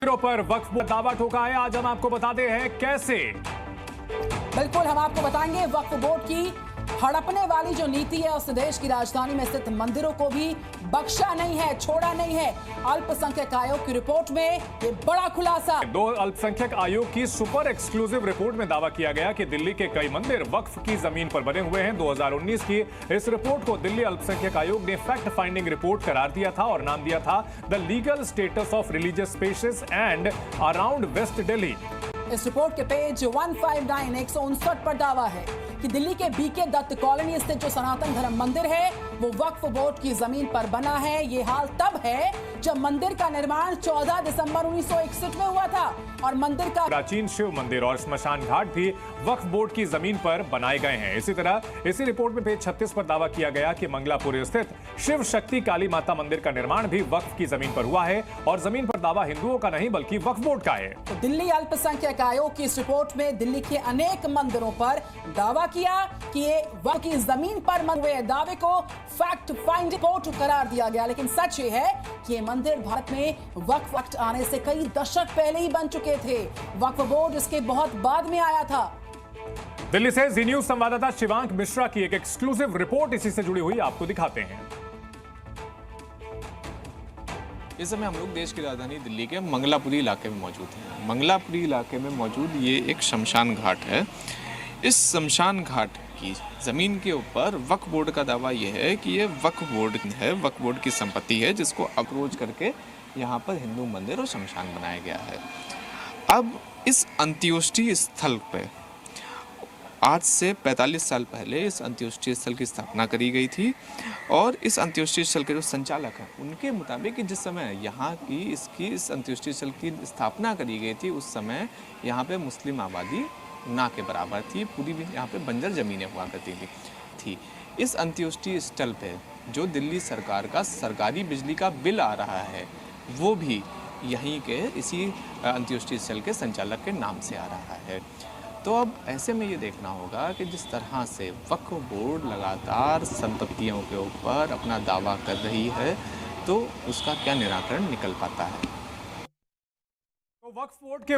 पर वक्फ बोर्ड दावा ठोका है। आज हम आपको बताते हैं कैसे। बिल्कुल, हम आपको बताएंगे वक्फ बोर्ड की हड़पने वाली जो नीति है उससे देश की राजधानी में स्थित मंदिरों को भी बख्शा नहीं है, छोड़ा नहीं है। अल्पसंख्यक आयोग की रिपोर्ट में ये बड़ा खुलासा। दो अल्पसंख्यक आयोग की सुपर एक्सक्लूसिव रिपोर्ट में दावा किया गया कि दिल्ली के कई मंदिर वक्फ की जमीन पर बने हुए हैं। 2019 की इस रिपोर्ट को दिल्ली अल्पसंख्यक आयोग ने फैक्ट फाइंडिंग रिपोर्ट करार दिया था और नाम दिया था the legal status of religious spaces and around west Delhi. इस रिपोर्ट के पेज 159 पर दावा है कि दिल्ली के बीके दत्त कॉलोनी स्थित जो सनातन धर्म मंदिर है वो वक्फ बोर्ड की जमीन पर बना है। ये हाल तब है जब मंदिर का निर्माण 14 दिसंबर 1961 में हुआ था और मंदिर का प्राचीन शिव मंदिर और श्मशान घाट भी वक्फ बोर्ड की जमीन पर बनाए गए हैं। इसी तरह इसी रिपोर्ट में पेज 36 पर दावा किया गया कि मंगलापुर स्थित शिव शक्ति काली माता मंदिर का निर्माण भी वक्फ की जमीन पर हुआ है और जमीन पर दावा हिंदुओं का नहीं बल्कि वक्फ बोर्ड का है। तो दिल्ली अल्पसंख्यक आयोग की इस रिपोर्ट में दिल्ली के अनेक मंदिरों पर दावा किया कि ये वक्फ की जमीन पर हुए दावे को फैक्ट फाइंड रिपोर्ट करार दिया गया। लेकिन सच ये है कि ये मंदिर भारत में वक्फ एक्ट आने से कई दशक पहले ही बन चुके थे। वक्फ बोर्ड इसके बहुत बाद में आया था। दिल्ली से जी न्यूज संवाददाता शिवांक मिश्रा की एक एक्सक्लूसिव रिपोर्ट इसी से जुड़ी हुई आपको दिखाते हैं। इस समय हम लोग देश की राजधानी दिल्ली के मंगलापुरी इलाके में मौजूद हैं। मंगलापुरी इलाके में मौजूद ये एक शमशान घाट है। इस शमशान घाट की ज़मीन के ऊपर वक्फ बोर्ड का दावा यह है कि ये वक्फ बोर्ड है, वक्फ बोर्ड की संपत्ति है जिसको अप्रोच करके यहाँ पर हिंदू मंदिर और शमशान बनाया गया है। अब इस अंत्योष्टि स्थल पे आज से 45 साल पहले इस अंत्योष्टि स्थल की स्थापना करी गई थी और इस अंत्योष्टि स्थल के जो संचालक हैं उनके मुताबिक कि जिस समय यहाँ की इस अंत्योष्टि स्थल की स्थापना करी गई थी उस समय यहाँ पे मुस्लिम आबादी ना के बराबर थी। पूरी भी यहाँ पे बंजर ज़मीनें हुआ करती थी। इस अंत्योष्टि स्थल पे जो दिल्ली सरकार का सरकारी बिजली का बिल आ रहा है वो भी यहीं के इसी अंत्योष्टि स्थल के संचालक के नाम से आ रहा है। तो अब ऐसे में ये देखना होगा कि जिस तरह से वक्फ बोर्ड लगातार संपत्तियों के ऊपर अपना दावा कर रही है तो उसका क्या निराकरण निकल पाता है। तो वक्फ बोर्ड के